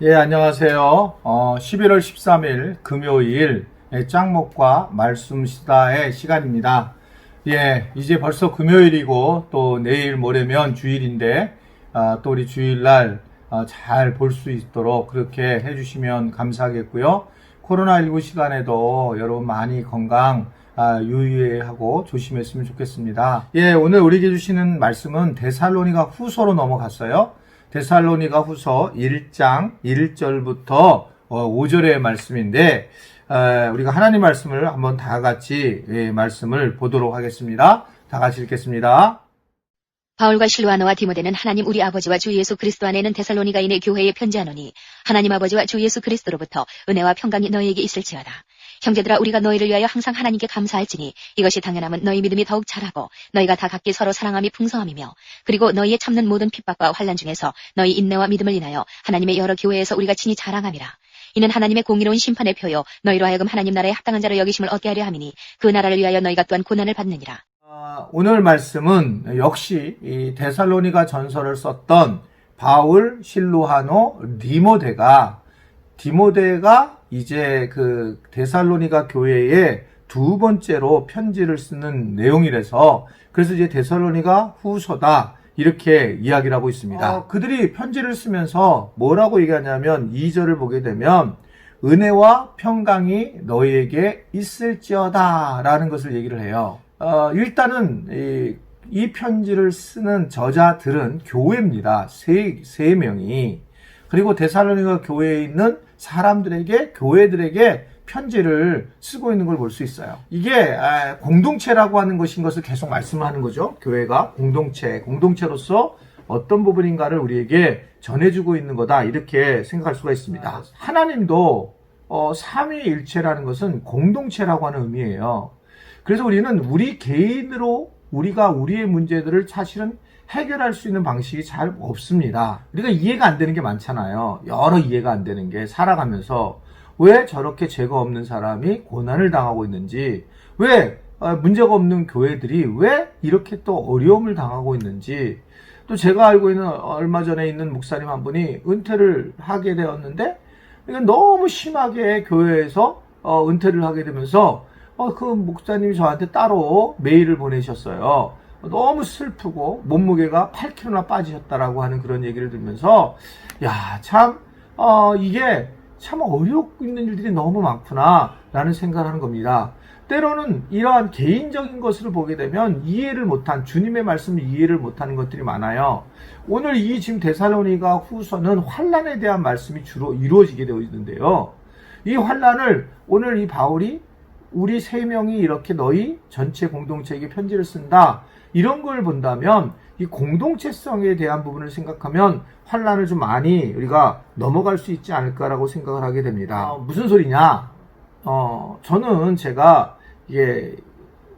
예, 안녕하세요. 11월 13일 금요일 짱목과 말씀 시다의 시간입니다. 예, 이제 벌써 금요일이고 또 내일 모레면 주일인데 또 우리 주일날 잘 볼 수 있도록 그렇게 해주시면 감사하겠고요. 코로나19 시간에도 여러분 많이 건강 유의하고 조심했으면 좋겠습니다. 예, 오늘 우리에게 주시는 말씀은 데살로니가 후서로 넘어갔어요. 데살로니가 후서 1장 1절부터 5절의 말씀인데 우리가 하나님 말씀을 한번 다 같이 말씀을 보도록 하겠습니다. 다 같이 읽겠습니다. 바울과 실로아노와 디모데는 하나님 우리 아버지와 주 예수 그리스도 안에는 데살로니가인의 교회에 편지하노니 하나님 아버지와 주 예수 그리스도로부터 은혜와 평강이 너희에게 있을지어다. 형제들아, 우리가 너희를 위하여 항상 하나님께 감사할지니 이것이 당연함은 너희 믿음이 더욱 자라고 너희가 다 각기 서로 사랑함이 풍성함이며, 그리고 너희의 참는 모든 핍박과 환난 중에서 너희 인내와 믿음을 인하여 하나님의 여러 교회에서 우리가 친히 자랑함이라. 이는 하나님의 공의로운 심판의 표요 너희로 하여금 하나님 나라에 합당한 자로 여기심을 얻게 하려 함이니 그 나라를 위하여 너희가 또한 고난을 받느니라. 오늘 말씀은 역시 이 데살로니가 전서를 썼던 바울, 실로아노, 디모데가 이제 그 데살로니가 교회에 두 번째로 편지를 쓰는 내용이라서 그래서 이제 데살로니가 후서다 이렇게 이야기를 하고 있습니다. 그들이 편지를 쓰면서 뭐라고 얘기하냐면 2절을 보게 되면 은혜와 평강이 너희에게 있을지어다 라는 것을 얘기를 해요. 일단은 이 편지를 쓰는 저자들은 교회입니다. 세 명이. 그리고 데살로니가 교회에 있는 사람들에게, 교회들에게 편지를 쓰고 있는 걸 볼 수 있어요. 이게 공동체라고 하는 것인 것을 계속 말씀하는 거죠. 교회가 공동체로서 어떤 부분인가를 우리에게 전해주고 있는 거다 이렇게 생각할 수가 있습니다. 하나님도 삼위일체라는 것은 공동체라고 하는 의미예요. 그래서 우리는 우리 개인으로 우리가 우리의 문제들을 사실은 해결할 수 있는 방식이 잘 없습니다. 우리가 이해가 안 되는 게 많잖아요. 여러 이해가 안 되는 게 살아가면서 왜 저렇게 죄가 없는 사람이 고난을 당하고 있는지, 왜 문제가 없는 교회들이 왜 이렇게 또 어려움을 당하고 있는지, 또 제가 알고 있는 얼마 전에 있는 목사님 한 분이 은퇴를 하게 되었는데 너무 심하게 교회에서 은퇴를 하게 되면서 그 목사님이 저한테 따로 메일을 보내셨어요. 너무 슬프고 몸무게가 8kg나 빠지셨다라고 하는 그런 얘기를 들으면서 이게 참 어렵고 있는 일들이 너무 많구나 라는 생각을 하는 겁니다. 때로는 이러한 개인적인 것을 보게 되면 주님의 말씀을 이해를 못하는 것들이 많아요. 오늘 이 지금 데살로니가 후서는 환난에 대한 말씀이 주로 이루어지게 되어 있는데요. 이 환난을 오늘 이 바울이 우리 세 명이 이렇게 너희 전체 공동체에게 편지를 쓴다. 이런 걸 본다면 이 공동체성에 대한 부분을 생각하면 환난을 좀 많이 우리가 넘어갈 수 있지 않을까라고 생각을 하게 됩니다. 무슨 소리냐? 저는 제가 이게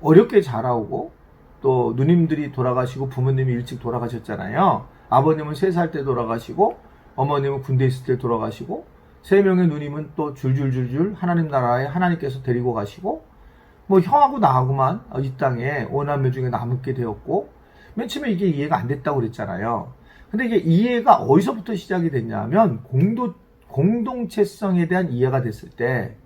어렵게 자라오고 또 누님들이 돌아가시고 부모님이 일찍 돌아가셨잖아요. 아버님은 3살 때 돌아가시고 어머님은 군대 있을 때 돌아가시고 3명의 누님은 또 줄줄줄줄 하나님 나라에 하나님께서 데리고 가시고 형하고 나하고만 이 땅에 5남매 중에 남게 되었고 맨 처음에 이게 이해가 안 됐다고 그랬잖아요. 근데 이게 이해가 어디서부터 시작이 됐냐면 공동체성에 대한 이해가 됐을 때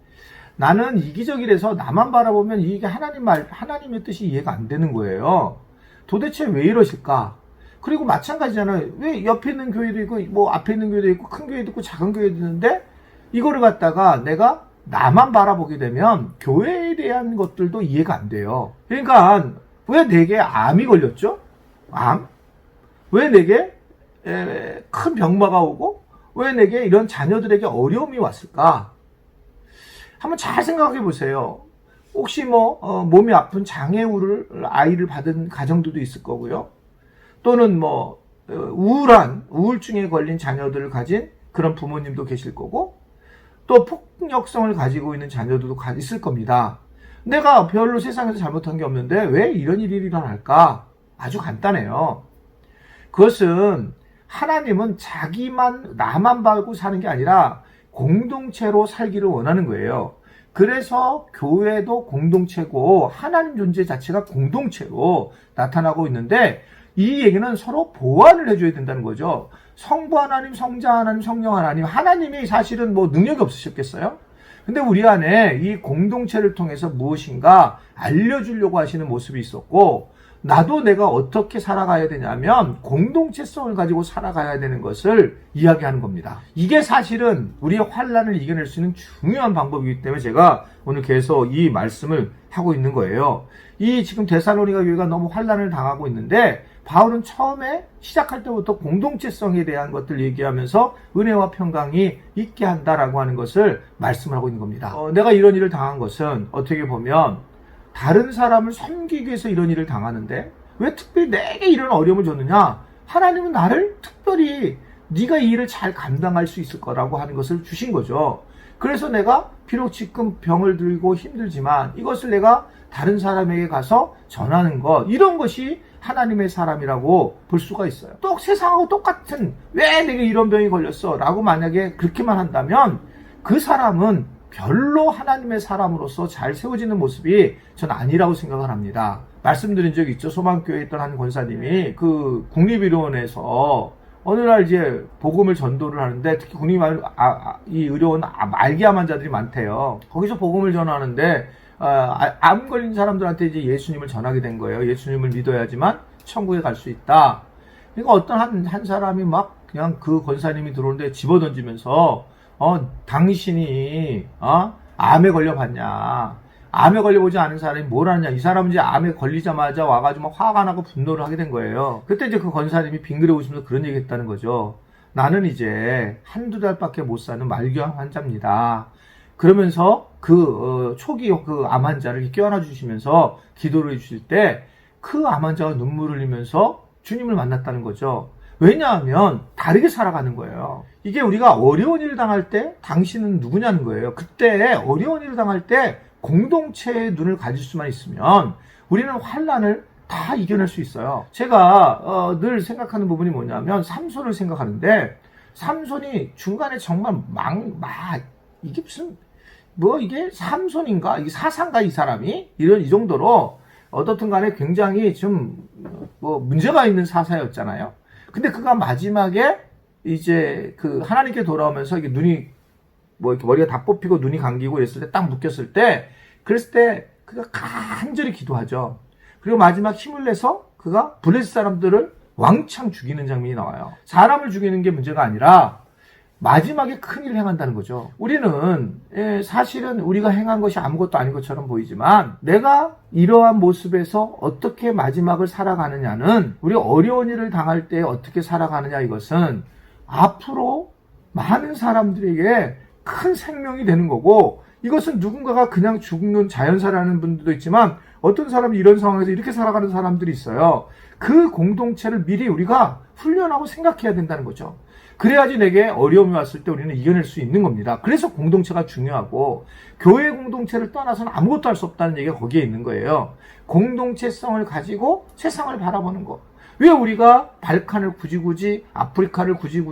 나는 이기적이라서 나만 바라보면 이게 하나님의 뜻이 이해가 안 되는 거예요. 도대체 왜 이러실까? 그리고 마찬가지잖아요. 왜 옆에 있는 교회도 있고 앞에 있는 교회도 있고 큰 교회도 있고 작은 교회도 있는데 이거를 갖다가 내가 나만 바라보게 되면 교회에 대한 것들도 이해가 안 돼요. 그러니까 왜 내게 암이 걸렸죠? 암? 왜 내게 큰 병마가 오고 왜 내게 이런 자녀들에게 어려움이 왔을까? 한번 잘 생각해 보세요. 혹시 몸이 아픈 아이를 받은 가정들도 있을 거고요. 또는 우울증에 걸린 자녀들을 가진 그런 부모님도 계실 거고, 또 폭력성을 가지고 있는 자녀들도 있을 겁니다. 내가 별로 세상에서 잘못한 게 없는데 왜 이런 일이 일어날까? 아주 간단해요. 그것은 하나님은 나만 바라고 사는 게 아니라 공동체로 살기를 원하는 거예요. 그래서 교회도 공동체고 하나님 존재 자체가 공동체로 나타나고 있는데 이 얘기는 서로 보완을 해줘야 된다는 거죠. 성부 하나님, 성자 하나님, 성령 하나님, 하나님이 사실은 뭐 능력이 없으셨겠어요? 근데 우리 안에 이 공동체를 통해서 무엇인가 알려주려고 하시는 모습이 있었고, 나도 내가 어떻게 살아가야 되냐면 공동체성을 가지고 살아가야 되는 것을 이야기하는 겁니다. 이게 사실은 우리의 환란을 이겨낼 수 있는 중요한 방법이기 때문에 제가 오늘 계속 이 말씀을 하고 있는 거예요. 이 지금 데살로니가 교회가 너무 환란을 당하고 있는데, 바울은 처음에 시작할 때부터 공동체성에 대한 것들 얘기하면서 은혜와 평강이 있게 한다라고 하는 것을 말씀을 하고 있는 겁니다. 내가 이런 일을 당한 것은 어떻게 보면 다른 사람을 섬기기 위해서 이런 일을 당하는데 왜 특별히 내게 이런 어려움을 줬느냐? 하나님은 나를 특별히 네가 이 일을 잘 감당할 수 있을 거라고 하는 것을 주신 거죠. 그래서 내가 비록 지금 병을 들고 힘들지만 이것을 내가 다른 사람에게 가서 전하는 것, 이런 것이 하나님의 사람이라고 볼 수가 있어요. 또 세상하고 똑같은, 왜 내게 이런 병이 걸렸어? 라고 만약에 그렇게만 한다면 그 사람은 별로 하나님의 사람으로서 잘 세워지는 모습이 전 아니라고 생각을 합니다. 말씀드린 적이 있죠. 소망교회에 있던 한 권사님이 그 국립의료원에서 어느 날 이제 복음을 전도를 하는데, 특히 이 의료원 말기암 환자들이 많대요. 거기서 복음을 전하는데 암 걸린 사람들한테 이제 예수님을 전하게 된 거예요. 예수님을 믿어야지만 천국에 갈 수 있다. 그러니까 어떤 한 사람이 막 그냥 그 권사님이 들어오는데 집어던지면서 당신이 암에 걸려봤냐? 암에 걸려보지 않은 사람이 뭘 하냐? 이 사람은 이제 암에 걸리자마자 와가지고 막 화가 나고 분노를 하게 된 거예요. 그때 이제 그 권사님이 빙그레 웃으면서 그런 얘기 했다는 거죠. 나는 이제 한두 달밖에 못 사는 말기암 환자입니다. 그러면서 초기 그 암 환자를 껴안아 주시면서 기도를 해주실 때 그 암 환자가 눈물을 흘리면서 주님을 만났다는 거죠. 왜냐하면 다르게 살아가는 거예요. 이게 우리가 어려운 일을 당할 때 당신은 누구냐는 거예요. 그때 어려운 일을 당할 때 공동체의 눈을 가질 수만 있으면 우리는 환란을 다 이겨낼 수 있어요. 제가 늘 생각하는 부분이 뭐냐면 삼손을 생각하는데, 삼손이 중간에 정말 이게 무슨 이게 삼손인가? 이게 사상가 이 사람이? 이 정도로 어떻든 간에 굉장히 좀 문제가 있는 사사였잖아요. 근데 그가 마지막에 이제 그 하나님께 돌아오면서 이게 눈이 이렇게 머리가 다 뽑히고 눈이 감기고 이랬을 때 딱 묶였을 때, 그랬을 때 그가 간절히 기도하죠. 그리고 마지막 힘을 내서 그가 블레셋 사람들을 왕창 죽이는 장면이 나와요. 사람을 죽이는 게 문제가 아니라 마지막에 큰일을 행한다는 거죠. 우리는 사실은 우리가 행한 것이 아무것도 아닌 것처럼 보이지만, 내가 이러한 모습에서 어떻게 마지막을 살아가느냐는, 우리 어려운 일을 당할 때 어떻게 살아가느냐, 이것은 앞으로 많은 사람들에게 큰 생명이 되는 거고, 이것은 누군가가 그냥 죽는 자연사라는 분들도 있지만 어떤 사람이 이런 상황에서 이렇게 살아가는 사람들이 있어요. 그 공동체를 미리 우리가 훈련하고 생각해야 된다는 거죠. 그래야지 내게 어려움이 왔을 때 우리는 이겨낼 수 있는 겁니다. 그래서 공동체가 중요하고, 교회 공동체를 떠나서는 아무것도 할 수 없다는 얘기가 거기에 있는 거예요. 공동체성을 가지고 세상을 바라보는 것. 왜 우리가 발칸을 굳이 아프리카를 굳이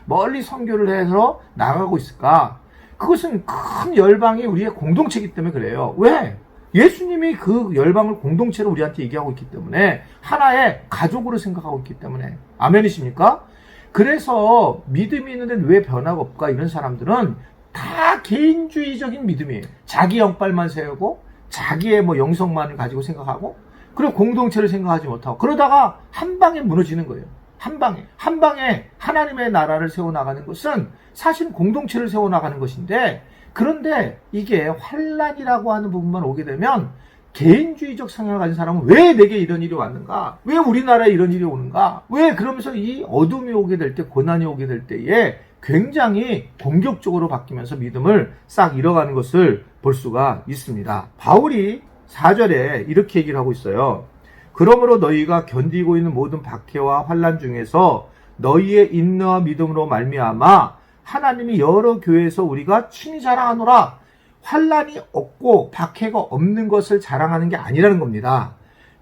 멀리 선교를 해서 나가고 있을까? 그것은 큰 열방이 우리의 공동체이기 때문에 그래요. 왜? 예수님이 그 열방을 공동체로 우리한테 얘기하고 있기 때문에, 하나의 가족으로 생각하고 있기 때문에. 아멘이십니까? 그래서 믿음이 있는데 왜 변화가 없까? 이런 사람들은 다 개인주의적인 믿음이에요. 자기 영빨만 세우고 자기의 영성만을 가지고 생각하고, 그리고 공동체를 생각하지 못하고, 그러다가 한 방에 무너지는 거예요. 한 방에 하나님의 나라를 세워나가는 것은 사실 공동체를 세워나가는 것인데, 그런데 이게 환란이라고 하는 부분만 오게 되면 개인주의적 성향을 가진 사람은 왜 내게 이런 일이 왔는가? 왜 우리나라에 이런 일이 오는가? 왜? 그러면서 이 어둠이 오게 될 때, 고난이 오게 될 때에 굉장히 공격적으로 바뀌면서 믿음을 싹 잃어가는 것을 볼 수가 있습니다. 바울이 4절에 이렇게 얘기를 하고 있어요. 그러므로 너희가 견디고 있는 모든 박해와 환난 중에서 너희의 인내와 믿음으로 말미암아 하나님이 여러 교회에서 우리가 친히 자랑하노라. 환난이 없고 박해가 없는 것을 자랑하는 게 아니라는 겁니다.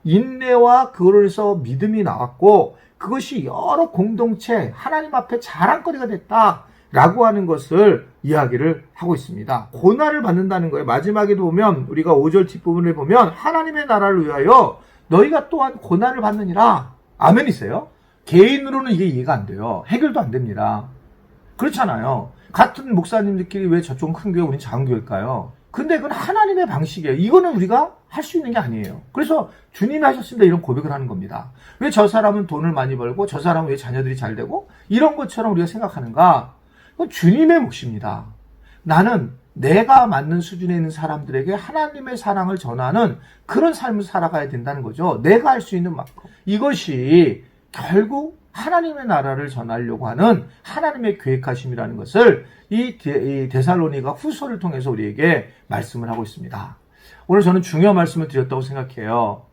인내와 그거로 해서 믿음이 나왔고, 그것이 여러 공동체 하나님 앞에 자랑거리가 됐다라고 하는 것을 이야기를 하고 있습니다. 고난을 받는다는 거예요. 마지막에도 보면, 우리가 5절 뒷부분을 보면 하나님의 나라를 위하여 너희가 또한 고난을 받느니라. 아멘이세요? 개인으로는 이게 이해가 안 돼요. 해결도 안 됩니다. 그렇잖아요. 같은 목사님들끼리 왜 저쪽은 큰 교회, 우린 작은 교회일까요? 근데 그건 하나님의 방식이에요. 이거는 우리가 할 수 있는 게 아니에요. 그래서 주님이 하셨습니다. 이런 고백을 하는 겁니다. 왜 저 사람은 돈을 많이 벌고 저 사람은 왜 자녀들이 잘 되고 이런 것처럼 우리가 생각하는가? 그건 주님의 몫입니다. 나는 내가 맞는 수준에 있는 사람들에게 하나님의 사랑을 전하는 그런 삶을 살아가야 된다는 거죠. 내가 할 수 있는 만큼. 이것이 결국 하나님의 나라를 전하려고 하는 하나님의 계획하심이라는 것을 이 데살로니가 후서를 통해서 우리에게 말씀을 하고 있습니다. 오늘 저는 중요한 말씀을 드렸다고 생각해요.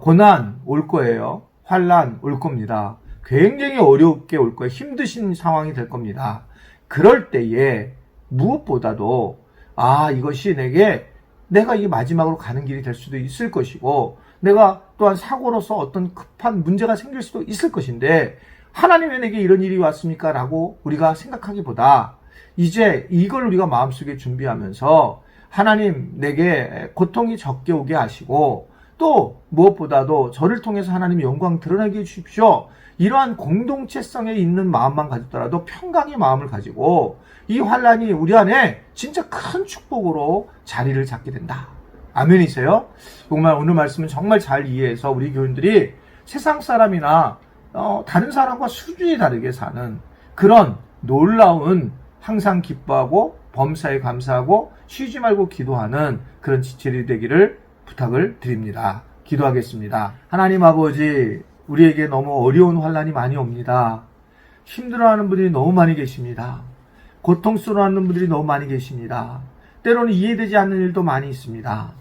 고난 올 거예요. 환난 올 겁니다. 굉장히 어렵게 올 거예요. 힘드신 상황이 될 겁니다. 그럴 때에 무엇보다도 이것이 내가 이 마지막으로 가는 길이 될 수도 있을 것이고 내가 또한 사고로서 어떤 급한 문제가 생길 수도 있을 것인데 하나님 왜 내게 이런 일이 왔습니까? 라고 우리가 생각하기보다 이제 이걸 우리가 마음속에 준비하면서 하나님 내게 고통이 적게 오게 하시고 또 무엇보다도 저를 통해서 하나님 영광 드러나게 해주십시오. 이러한 공동체성에 있는 마음만 가졌더라도 평강의 마음을 가지고 이 환란이 우리 안에 진짜 큰 축복으로 자리를 잡게 된다. 아멘이세요? 정말 오늘 말씀은 정말 잘 이해해서 우리 교인들이 세상 사람이나 다른 사람과 수준이 다르게 사는 그런 놀라운 항상 기뻐하고 범사에 감사하고 쉬지 말고 기도하는 그런 지체들이 되기를 부탁을 드립니다. 기도하겠습니다. 하나님 아버지, 우리에게 너무 어려운 환란이 많이 옵니다. 힘들어하는 분들이 너무 많이 계십니다. 고통스러워하는 분들이 너무 많이 계십니다. 때로는 이해되지 않는 일도 많이 있습니다.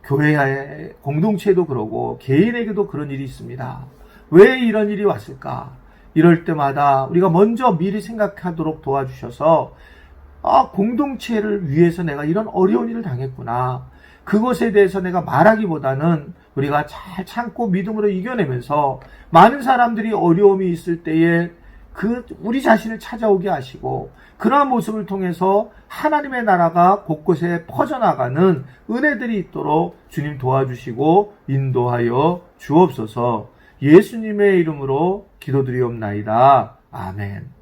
교회의 공동체도 그러고 개인에게도 그런 일이 있습니다. 왜 이런 일이 왔을까? 이럴 때마다 우리가 먼저 미리 생각하도록 도와주셔서 공동체를 위해서 내가 이런 어려운 일을 당했구나. 그것에 대해서 내가 말하기보다는 우리가 잘 참고 믿음으로 이겨내면서 많은 사람들이 어려움이 있을 때에 우리 자신을 찾아오게 하시고 그러한 모습을 통해서 하나님의 나라가 곳곳에 퍼져나가는 은혜들이 있도록 주님 도와주시고 인도하여 주옵소서. 예수님의 이름으로 기도드리옵나이다. 아멘.